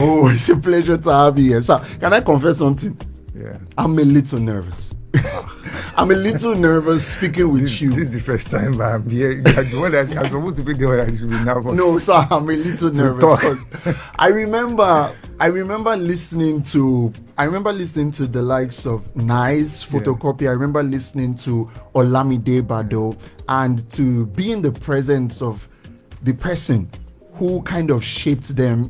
Oh, it's a pleasure to have you here. Sir, can I confess something? Yeah. I'm a little nervous. I'm a little nervous speaking with you. This is the first time I'm here. You're the one that I'm supposed to be the one that should be nervous. No, sir, I'm a little nervous because I remember listening to the likes of Nice Photocopy. I remember listening to Olamide Bado, and to be in the presence of the person who kind of shaped them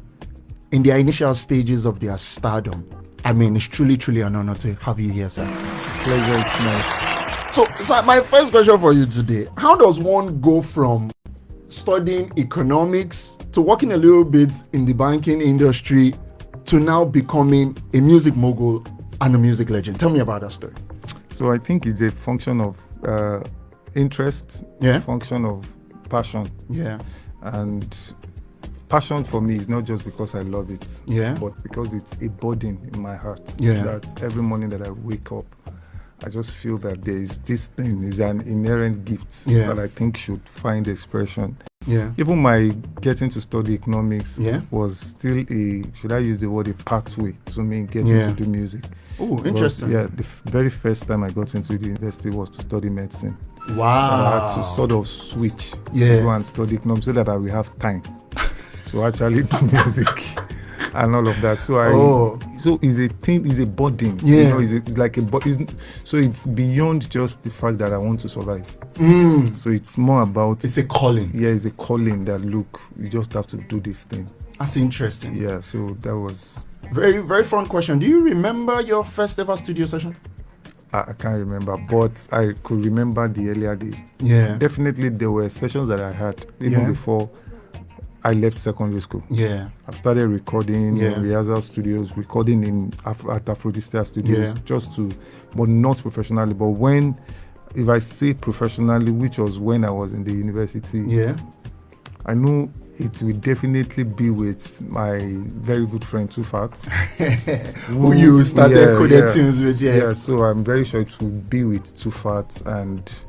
in their initial stages of their stardom. I mean, it's truly, truly an honor to have you here, sir. Pleasure is mine. So, my first question for you today: how does one go from studying economics to working a little bit in the banking industry to now becoming a music mogul and a music legend? Tell me about that story. So I think it's a function of interest, function of passion. Yeah. And passion for me is not just because I love it, but because it's a burden in my heart. That every morning that I wake up, I just feel that there is this thing, is an inherent gift that I think should find expression. Yeah. Even my getting to study economics was still should I use the word, a pathway to me getting to do music. Oh, interesting. The very first time I got into the university was to study medicine. Wow. And I had to sort of switch to go and study economics so that I will have time to actually do music and all of that. So so it's a thing, it's a burden. Yeah. You know, it's like so it's beyond just the fact that I want to survive. So it's more about, it's a calling. Yeah, it's a calling that, look, you just have to do this thing. That's interesting. Yeah, so that was very, very fun question. Do you remember your first ever studio session? I can't remember, but I could remember the earlier days. Yeah. Definitely there were sessions that I had even before I left secondary school. Yeah. I've started recording in rehearsal studios, recording at Aphrodisia studios, but not professionally. But if I say professionally, which was when I was in the university, I knew it will definitely be with my very good friend Tufat, who you started coded tunes with. Yeah, so I'm very sure it will be with Tufat, and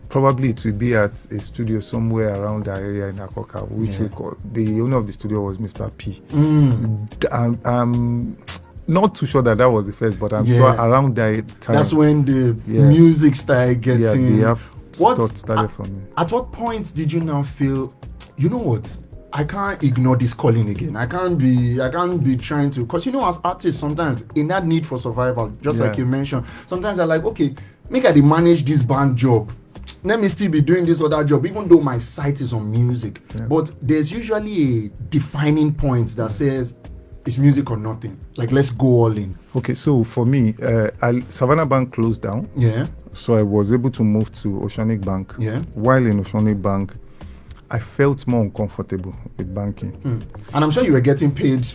probably it will be at a studio somewhere around the area in Akoka, which we call, the owner of the studio was Mr. P. I'm not too sure that was the first, but I'm sure around that time. That's when the music started getting. Started for me. At what point did you now feel, you know what, I can't ignore this calling again. I can't be trying to, because you know, as artists, sometimes in that need for survival, just like you mentioned, sometimes I'm like, okay, make I manage this band job. Let me still be doing this other job, even though my sight is on music. Yeah. But there's usually a defining point that says it's music or nothing. Like, let's go all in. Okay, so for me, Savannah Bank closed down. Yeah. So I was able to move to Oceanic Bank. Yeah. While in Oceanic Bank, I felt more uncomfortable with banking. And I'm sure you were getting paid.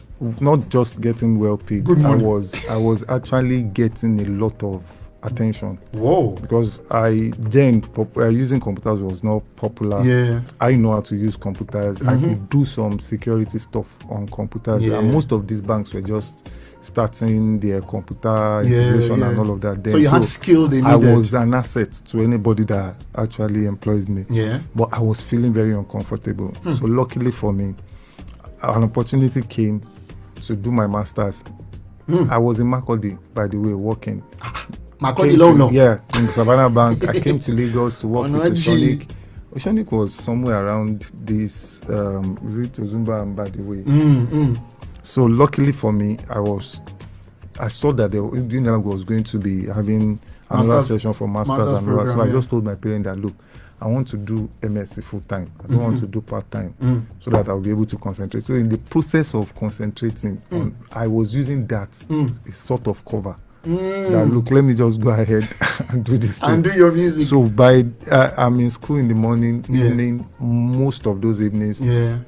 Not just getting well paid. Good money. I was actually getting a lot of attention. Whoa. Because using computers was not popular. Yeah. I know how to use computers. I could do some security stuff on computers. Yeah. And most of these banks were just starting their computer integration and all of that. So you had skill they needed. I was an asset to anybody that actually employs me. Yeah. But I was feeling very uncomfortable. So luckily for me, an opportunity came to do my master's. I was in Makurdi, by the way, working. Makurdi Lono? Yeah, in Savannah Bank. I came to Lagos to work with Oceanic. Oceanic was somewhere around this, is it Ozumba, by the way. So luckily for me, I saw that the Unilag was going to be having another session for masters and all that. So I just told my parents that, look, I want to do MSc full time. I don't want to do part time, so that I'll be able to concentrate. So in the process of concentrating, I was using that as sort of cover. That, look, let me just go ahead and do this thing. And do your music. So I'm in school in the morning, evening, most of those evenings.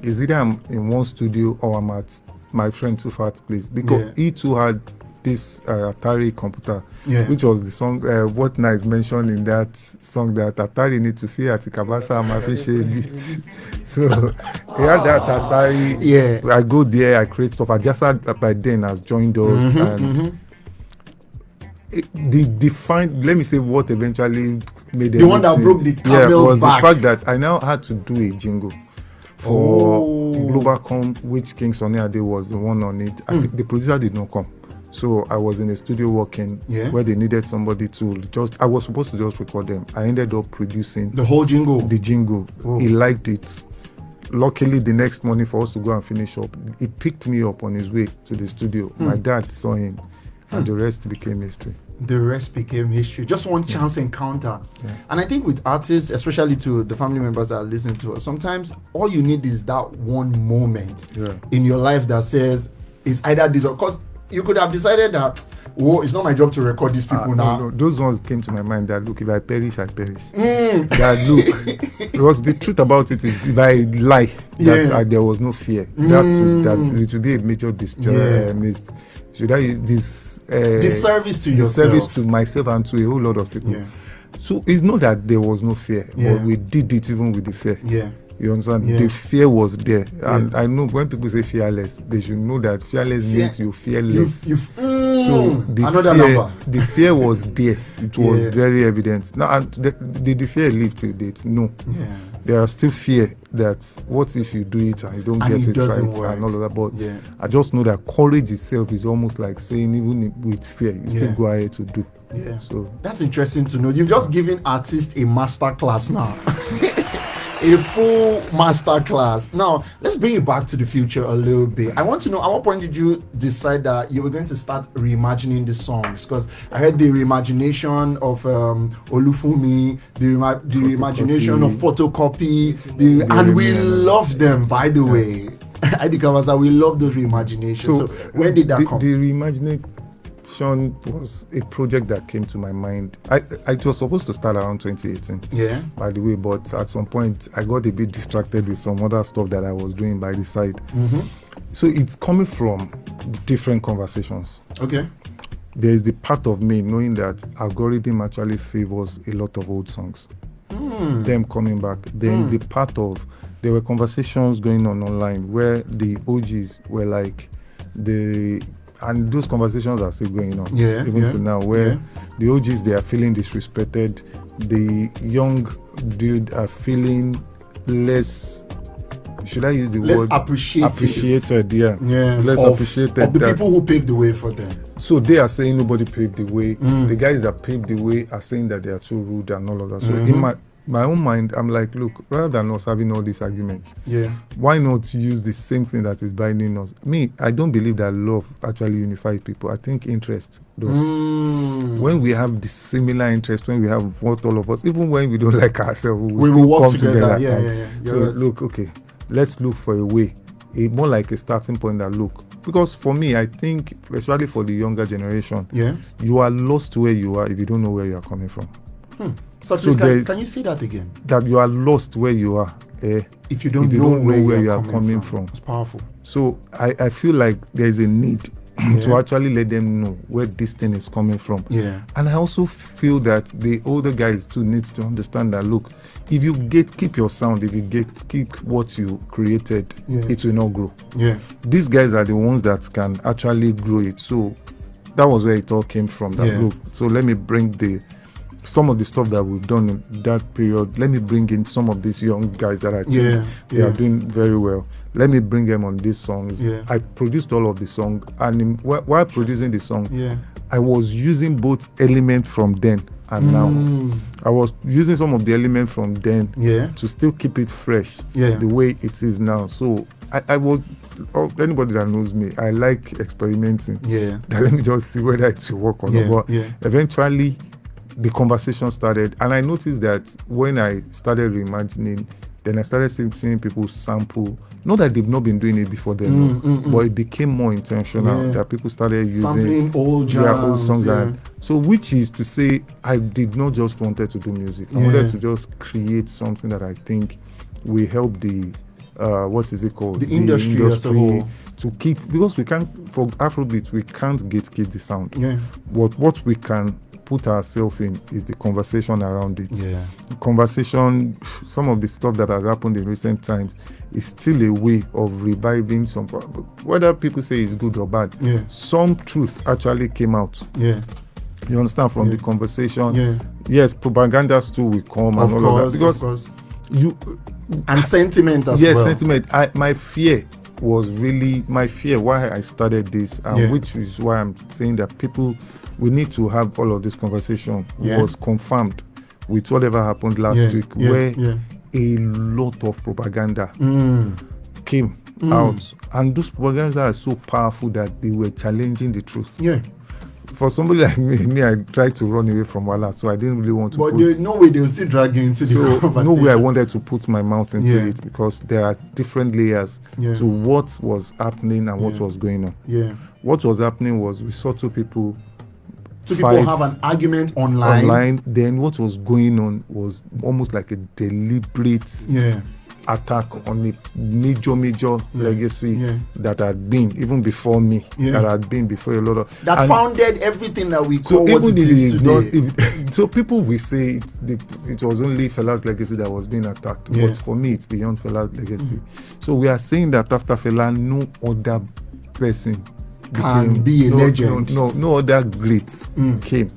Is either I'm in one studio or I'm at my friend Tufat's place, because he too had this Atari computer, which was the song what Nice mentioned in that song, that Atari need to feel at Kabasa Mafishe beat. So he had that Atari. I go there, I create stuff. I just had by then has joined us and let me say what eventually made the one that broke the camel's was back. The fact that I now had to do a jingle For Globalcom, which King Sunny Ade was the one on it. The producer did not come. So I was in a studio working where they needed somebody to I was supposed to just record them. I ended up producing the whole jingle. The jingle. He liked it. Luckily, the next morning for us to go and finish up, he picked me up on his way to the studio. My dad saw him, and the rest became history. The rest became history. Just one chance encounter. And I think with artists, especially to the family members that are listening to us, sometimes all you need is that one moment in your life that says, it's either this or, because you could have decided that, it's not my job to record these people now. No, those ones came to my mind that, look, if I perish, I perish. That, look, because the truth about it is, if I lie, there was no fear. That it would be a major should I use this disservice to yourself, service to myself and to a whole lot of people. So it's not that there was no fear, but we did it even with the fear. You understand? The fear was there. And I know when people say fearless, they should know that fearless means you fearless. So the fear was there. It was very evident. Now, and the fear lived till date? No. There are still fear that what if you do it and you don't get it right and all of that. But I just know that courage itself is almost like saying, even with fear, you still go ahead to do. So that's interesting to know. You've just given artists a master class now. A full master class. Now, let's bring it back to the future a little bit. I want to know, at what point did you decide that you were going to start reimagining the songs? Because I heard the reimagination of Olufumi, the reimagination of Photocopy, and we love them, by the way. ID Covers, we love those reimaginations. So when did that come? The reimagination was a project that came to my mind. It was supposed to start around 2018. By the way, but at some point I got a bit distracted with some other stuff that I was doing by the side. So it's coming from different conversations. There is the part of me knowing that algorithm actually favors a lot of old songs. Them coming back. Then the part of there were conversations going on online where the OGs were like and those conversations are still going on even to now, where the OGs, they are feeling disrespected. The young dude are feeling less, should I use the less word? Appreciated, less appreciated. Of the people who paved the way for them. So they are saying nobody paved the way. The guys that paved the way are saying that they are too rude and all of that. So in my own mind, I'm like, look, rather than us having all these arguments, why not use the same thing that is binding us? Me, I don't believe that love actually unifies people. I think interest does. When we have the similar interest, when we have what all of us, even when we don't like ourselves, we still will come together. So right. Look, okay, let's look for a way, more like a starting point that look. Because for me, I think, especially for the younger generation, you are lost where you are if you don't know where you are coming from. So please, can you say that again? That you are lost where you are if you don't know where you are coming from. It's powerful. So I feel like there is a need to actually let them know where this thing is coming from. And I also feel that the older guys too need to understand that, look, if you keep your sound, if you keep what you created, it will not grow. These guys are the ones that can actually grow it. So that was where it all came from, that group. So let me bring some of the stuff that we've done in that period. Let me bring in some of these young guys that I think they are doing very well. Let me bring them on these songs. I produced all of the song, and while producing the song, I was using both elements from then and now. I was using some of the elements from then to still keep it fresh the way it is now. So I was, anybody that knows me, I like experimenting. That let me just see whether it will work or not. But eventually the conversation started, and I noticed that when I started reimagining, then I started seeing people sample. Not that they've not been doing it before then, but it became more intentional. That people started using sampling old songs. So which is to say, I did not just wanted to do music. I wanted to just create something that I think will help the what is it called? The industry as a whole. To keep, because we can't, for Afrobeat, we can't gatekeep the sound. What we can put ourselves in is the conversation around it. The conversation, some of the stuff that has happened in recent times is still a way of reviving some, whether people say it's good or bad, some truth actually came out. You understand, from the conversation. Yes, propagandas too will come and all of that. Because and sentiment as yes, well. sentiment. My fear was really why I started this, which is why I'm saying that we need to have all of this conversation was confirmed with whatever happened last week, where a lot of propaganda came out, and those propaganda are so powerful that they were challenging the truth. Yeah. For somebody like me, I tried to run away from Wala, so I didn't really want to. But there's no way they'll still drag you into the conversation. No way I wanted to put my mouth into it, because there are different layers to what was happening and what was going on. Yeah. What was happening was we saw two people have an argument online. Then what was going on was almost like a deliberate attack on a major legacy that had been even before me, that had been before a lot of that founded everything that we call what it is today. So people will say it was only Fela's legacy that was being attacked, but for me it's beyond Fela's legacy. So we are saying that after Fela, no other person can be a legend. No other greats came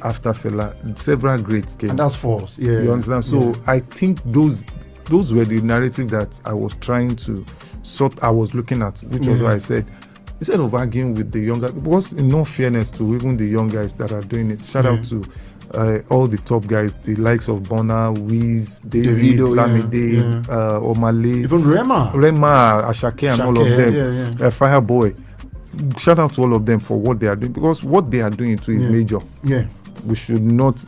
after Fela. Several greats came, and that's false. Yeah, you understand. So I think those were the narrative that I was trying to I was looking at, which was why I said, instead of arguing with the younger, because in all fairness to even the young guys that are doing it, shout out to all the top guys, the likes of Bonner, Wiz, David, Lamide, Omale, even Rema, Ashake, and all of them, Fireboy. Shout out to all of them for what they are doing, because what they are doing too is major. Yeah, we should not.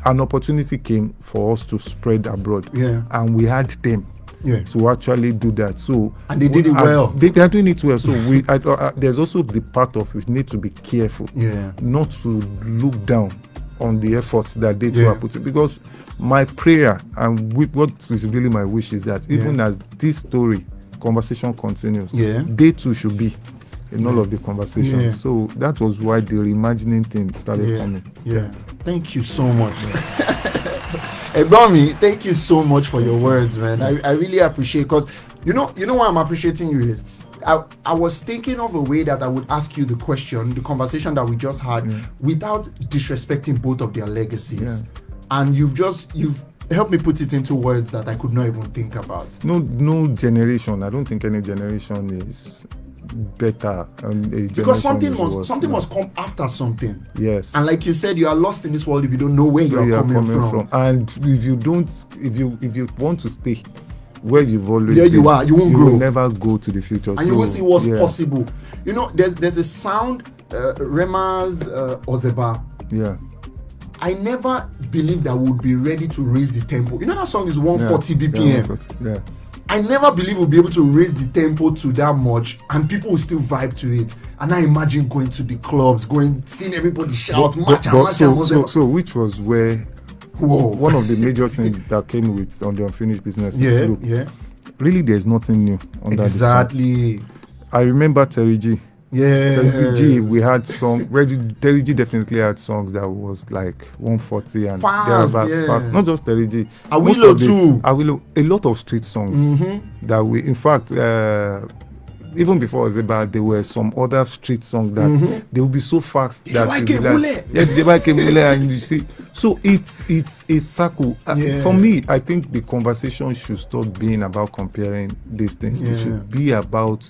An opportunity came for us to spread abroad, and we had them to actually do that. So and they did it well. They are doing it well. So there's also the part of we need to be careful, not to look down on the efforts that they too are putting. Because my prayer and what is really my wish is that even as this conversation continues, they too should be in all of the conversations. So that was why the reimagining thing started coming. Thank you so much. Egbomi, thank you so much for your words, man. I really appreciate, because you know why I'm appreciating you is I was thinking of a way that I would ask you the conversation that we just had, without disrespecting both of their legacies. And you've helped me put it into words that I could not even think about. No generation. I don't think any generation is better, because something must come after something. Yes. And like you said, you are lost in this world if you don't know where you are coming from. And if you want to stay where you've always been, you won't grow. You will never go to the future. And you will see what's possible. You know, there's a sound, Rema's Ozeba. Yeah. I never believed I would be ready to raise the tempo. You know that song is 140 BPM. Yeah. I never believe we'll be able to raise the tempo to that much and people will still vibe to it. And I imagine going to the clubs, seeing everybody shout, So which was where one of the major things that came with on the Unfinished Business is, look, really there's nothing new under the sun. I remember Terry G. Yeah, Terry G, we had Terry G definitely had songs that was like 140 and fast. Not just Terry G. Awilo too. Awilo, a lot of street songs that we, in fact, even before Ozeba, there were some other street songs that they will be so fast that and you see. So it's a circle. For me, I think the conversation should stop being about comparing these things. It should be about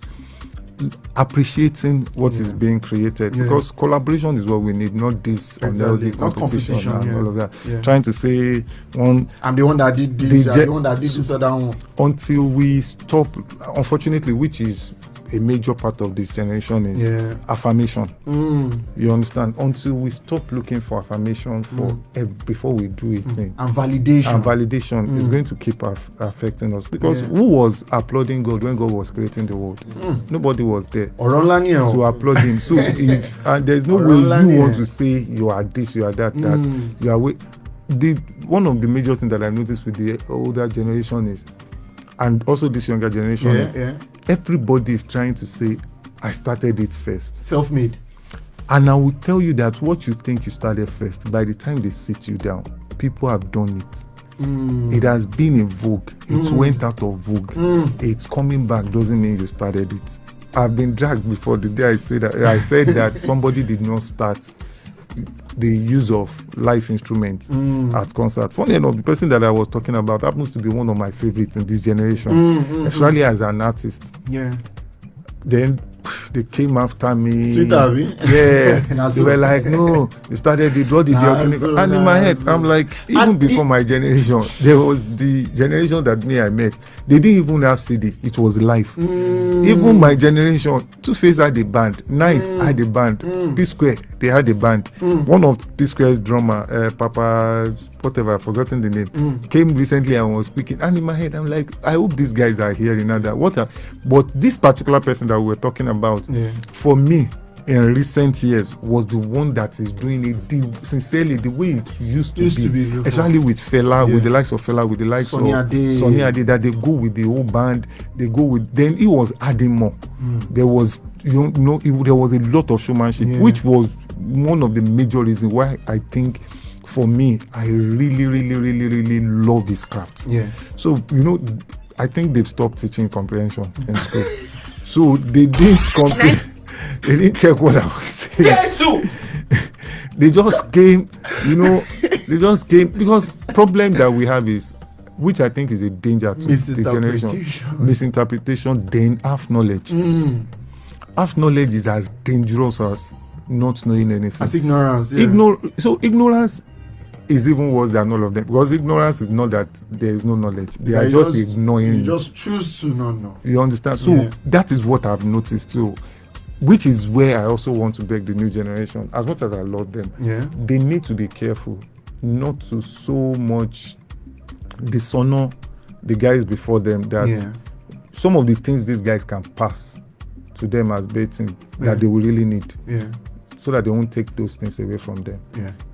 appreciating what is being created, because collaboration is what we need, not this unhealthy competition and all of that. Trying to say I'm the one that did this, the one that did this other one, until we stop. Unfortunately, which is a major part of this generation, is affirmation. You understand? Until we stop looking for affirmation before we do a thing, and validation is going to keep affecting us, because who was applauding God when God was creating the world? Nobody was there to applaud him. So if there's no way you want to say you are this, you are that you are one of the major things that I noticed with the older generation is, and also this younger generation is, everybody is trying to say, I started it first. Self-made. And I will tell you that what you think you started first, by the time they sit you down, people have done it. It has been in vogue. It went out of vogue. It's coming back doesn't mean you started it. I've been dragged before. The day I said that somebody did not start the use of live instruments at concert. Funny enough, the person that I was talking about happens to be one of my favorites in this generation, especially as an artist. Yeah. Then they came after me. Twitter, yeah. They were like, no, they brought the Dioconic. And in my head, I'm like, even before my generation, there was the generation that me I met. They didn't even have CD. It was live. Even my generation, Two-Face had a band. Nice had a band. P-Square, they had a band. One of P-Square's drummer, Papa, whatever, I've forgotten the name, came recently and was speaking. And in my head, I'm like, I hope these guys are hearing that. But this particular person that we were talking about, for me, in recent years, was the one that is doing it sincerely the way it used to be especially with Fela, with the likes of Fela, with the likes of Sonny Ade, that they go with the whole band, then he was adding more. There was there was a lot of showmanship, which was one of the major reasons why I think, for me, I really, really, really, really love his craft. So I think they've stopped teaching comprehension in school. So they didn't they didn't check what I was saying. They just came, because problem that we have is, which I think is a danger to the generation, misinterpretation, then half knowledge. Half knowledge is as dangerous as not knowing anything. As ignorance. So ignorance is even worse than all of them, because ignorance is not that there is no knowledge. They are just ignoring. You just choose to not know. You understand? So that is what I've noticed too, which is where I also want to beg the new generation. As much as I love them, they need to be careful not to so much dishonor the guys before them, that some of the things these guys can pass to them as baiting that they will really need. So that they won't take those things away from them.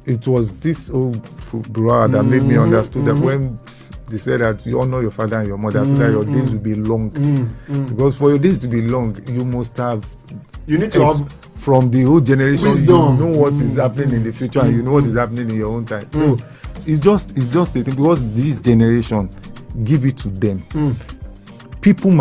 It was this old bro that made me understand that when they said that you honor your father and your mother, so that your days will be long. Because for your days to be long, you must have. You need to have from the old generation. Wisdom. You know what is happening in the future, and you know what is happening in your own time. So it's just a thing, because this generation, give it to them. People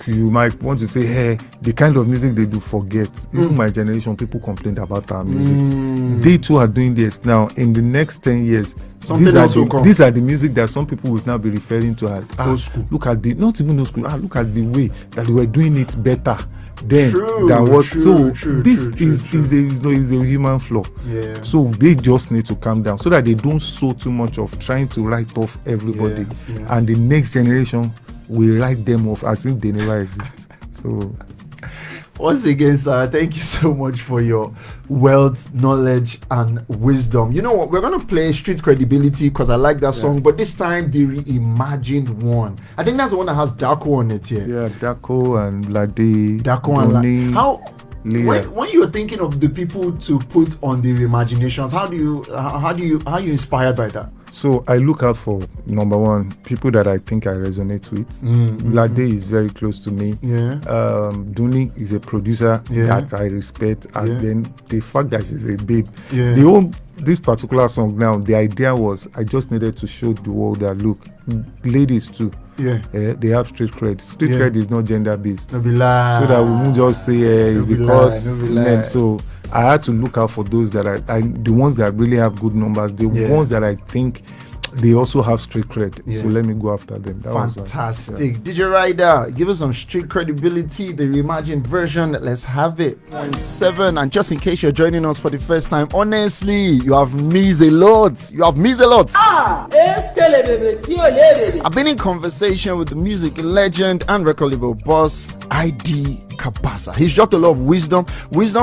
you might want to say, hey, the kind of music they do, forget. Even my generation, people complained about our music. They too are doing this now. In the next 10 years, these are the music that some people will now be referring to as old school. Look at not even old school. Look at the way that they were doing it better then than what. This is a human flaw. So they just need to calm down, so that they don't sow too much of trying to write off everybody, and the next generation we write them off as if they never exist. So once again, sir, thank you so much for your wealth, knowledge, and wisdom. You know what? We're gonna play Street Credibility, because I like that song, but this time the reimagined one. I think that's the one that has Daco on it here. Yeah, Daco and Lade. Daco and Lade. How? When you're thinking of the people to put on the reimaginations, how are you inspired by that? So I look out for, number one, people that I think I resonate with. Lade is very close to me. Duni is a producer that I respect, and then the fact that she's a babe. This particular song now, the idea was I just needed to show the world that look, ladies too. They have street cred. Street cred is not gender based. No be lie. So that we won't just say it's because men. So I had to look out for those that I the ones that really have good numbers, the ones that I think they also have street cred. So let me go after them. Fantastic. DJ Ryder, give us some Street Credibility, the reimagined version. Let's have it. 7. And just in case you're joining us for the first time, honestly, you have missed a lot. I've been in conversation with the music legend and record label boss, ID Kabasa. He's dropped a lot of wisdom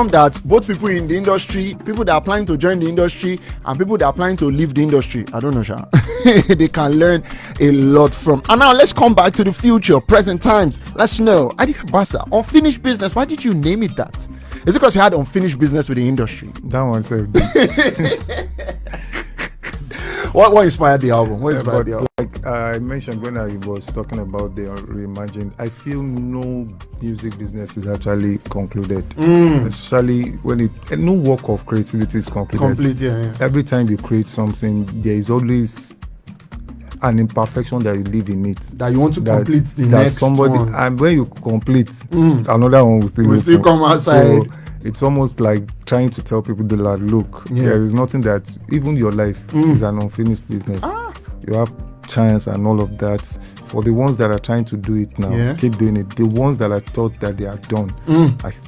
that both people in the industry, people that are planning to join the industry, and people that are planning to leave the industry, I don't know, Sha, they can learn a lot from. And now let's come back to the future, present times. Let's know, ID Kabasa, unfinished business. Why did you name it that? Is it because you had unfinished business with the industry? That one said. What inspired the album? Like I mentioned when I was talking about the reimagined, I feel no music business is actually concluded. Especially when no work of creativity is concluded. Every time you create something, there is always an imperfection that you leave in it. That you want to complete the next one. And when you complete, another one will still come outside. So it's almost like trying to tell people that, like, look, there is nothing that, even your life is an unfinished business. You have chance and all of that. For the ones that are trying to do it now, keep doing it. The ones that are thought that they are done,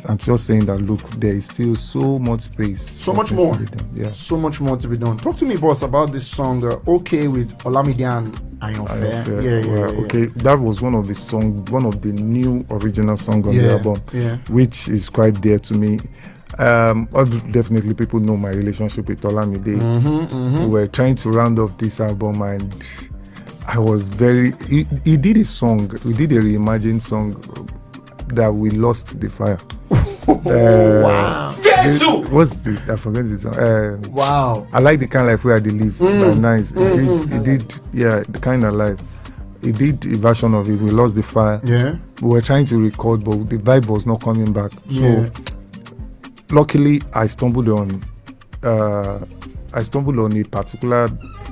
I'm just saying that, look, there is still so much space. So much more. Yeah. So much more to be done. Talk to me, boss, about this song, Okay, with Olamide and Ayonfe. Yeah. Okay, that was one of the new original songs on the album, which is quite dear to me. Definitely people know my relationship with Olamide. We were trying to round off this album, and I was he did a song, we did a reimagined song that we lost the fire. Wow. What's the, I forget the song. Wow. I like the kind of life where they live. Nice. He did, the kind of life. He did a version of it. We lost the fire. Yeah. We were trying to record, but the vibe was not coming back. So luckily, I stumbled on a particular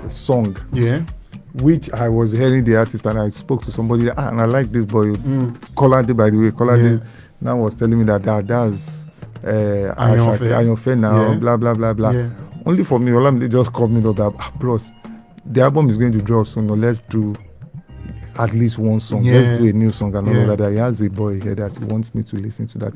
song. Yeah. Which I was hearing the artist, and I spoke to somebody, and I like this boy. Kolade, by the way. Kolade now was telling me that that's Ayonfe now, blah, blah, blah, blah. Yeah. Only for me, Olamide just called me up that, bros, the album is going to drop soon, let's do at least one song. Let's do a new song and all of that. He has a boy here that he wants me to listen to that.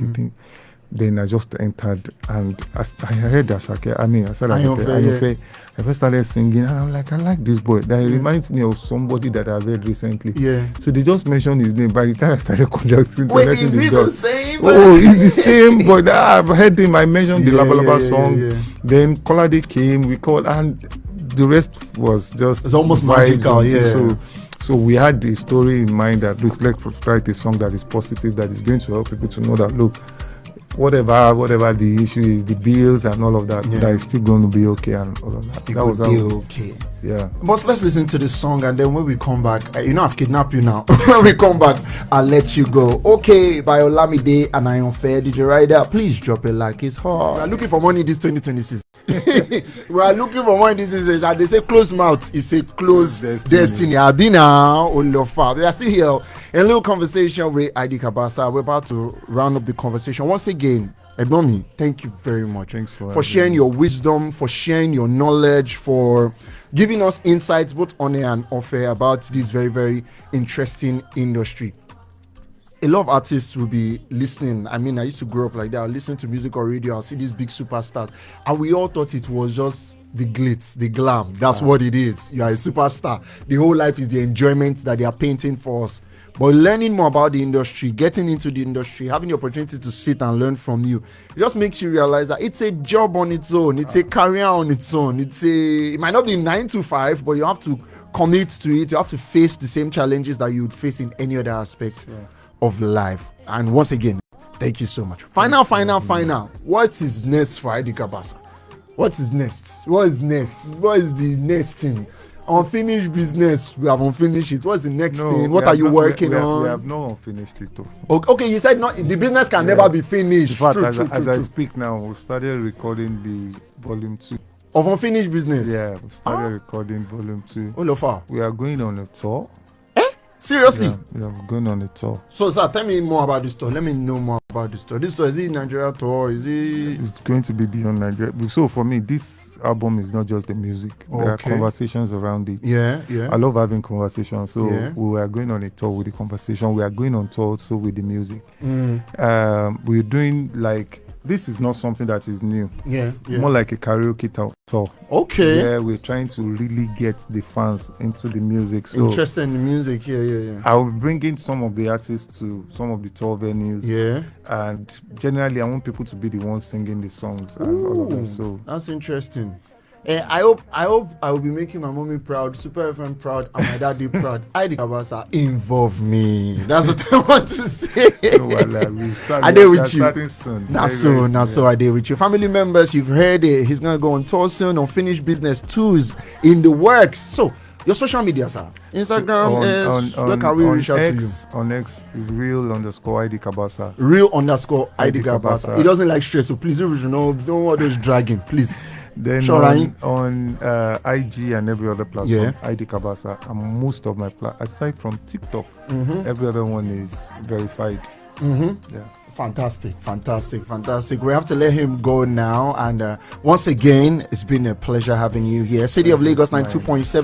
Then I just entered, and I heard that I said Ayonfe. I first started singing, and I'm like, I like this boy. That reminds me of somebody that I've heard recently. Yeah. So they just mentioned his name. By the time I started conducting, is he the same? Oh, he's the same. But I've heard him. I mentioned the Laba Laba song. Then Kolade came. We called, and the rest was just. It's almost magical. So we had the story in mind that, look, let's write a song that is positive, that is going to help people to know that, look, whatever the issue is, the bills and all of that, that is still going to be okay and all of that. That was okay. Yeah. But let's listen to this song, and then when we come back, I've kidnapped you now. When we come back, I'll let you go. Okay, by Olamide and Ayonfe. Did you write that? Please drop a like. It's hard. We are looking for money this 2026. We are looking for money this is, and they say close mouth is a close destiny. Abina Olofa. We are still here. A little conversation with ID Kabasa. We're about to round up the conversation once again. Edmomi, thank you very much. Thanks for sharing your wisdom, for sharing your knowledge, for giving us insights both on air and off air about this very, very interesting industry. A lot of artists will be listening. I mean, I used to grow up like that. I'll listen to music or radio. I'll see these big superstars. And we all thought it was just the glitz, the glam. That's what it is. You are a superstar. The whole life is the enjoyment that they are painting for us. But learning more about the industry, getting into the industry, having the opportunity to sit and learn from you, it just makes you realize that it's a job on its own. It's a career on its own. It might not be 9 to 5, but you have to commit to it. You have to face the same challenges that you would face in any other aspect of life. And once again, thank you so much. Final. What is next for ID Kabasa? What is next? What is the next thing? Unfinished business, we have unfinished it. What's the next thing? What are you working on? We have not unfinished it though. Okay, you said not the business can never be finished. In fact, as I speak now, we started recording the volume 2 of Unfinished Business. Yeah, we started recording volume 2. Olofa. We are going on a tour. Seriously? Yeah, we're going on a tour. So, sir, tell me more about this tour. Let me know more about this tour. This tour, is it Nigeria tour? It's going to be beyond Nigeria. So, for me, this album is not just the music. There are conversations around it. Yeah. I love having conversations. So, we are going on a tour with the conversation. We are going on tour also with the music. We're doing like... This is not something that is new. Yeah. More like a karaoke tour. Okay. Yeah, we're trying to really get the fans into the music. So interested in the music. Yeah. I'll bring in some of the artists to some of the tour venues. Yeah. And generally, I want people to be the ones singing the songs and all of that. So that's interesting. I hope I will be making my mommy proud, Super FM proud, and my daddy proud. ID Kabasa, involve me. That's what I want to say. I did with you. Soon. So I did with you. Family members, you've heard it. He's gonna go on tour soon. Unfinished Business 2's in the works. So your social media, sir. Instagram where can we reach out to you? On X is real_ID Kabasa. Real_ID Kabasa. He doesn't like stress, so please don't want those dragging, please. Then on IG and every other platform, ID Kabasa, and most of my aside from TikTok, every other one is verified. Yeah. Fantastic. We have to let him go now. And once again, it's been a pleasure having you here. City of Lagos 92.7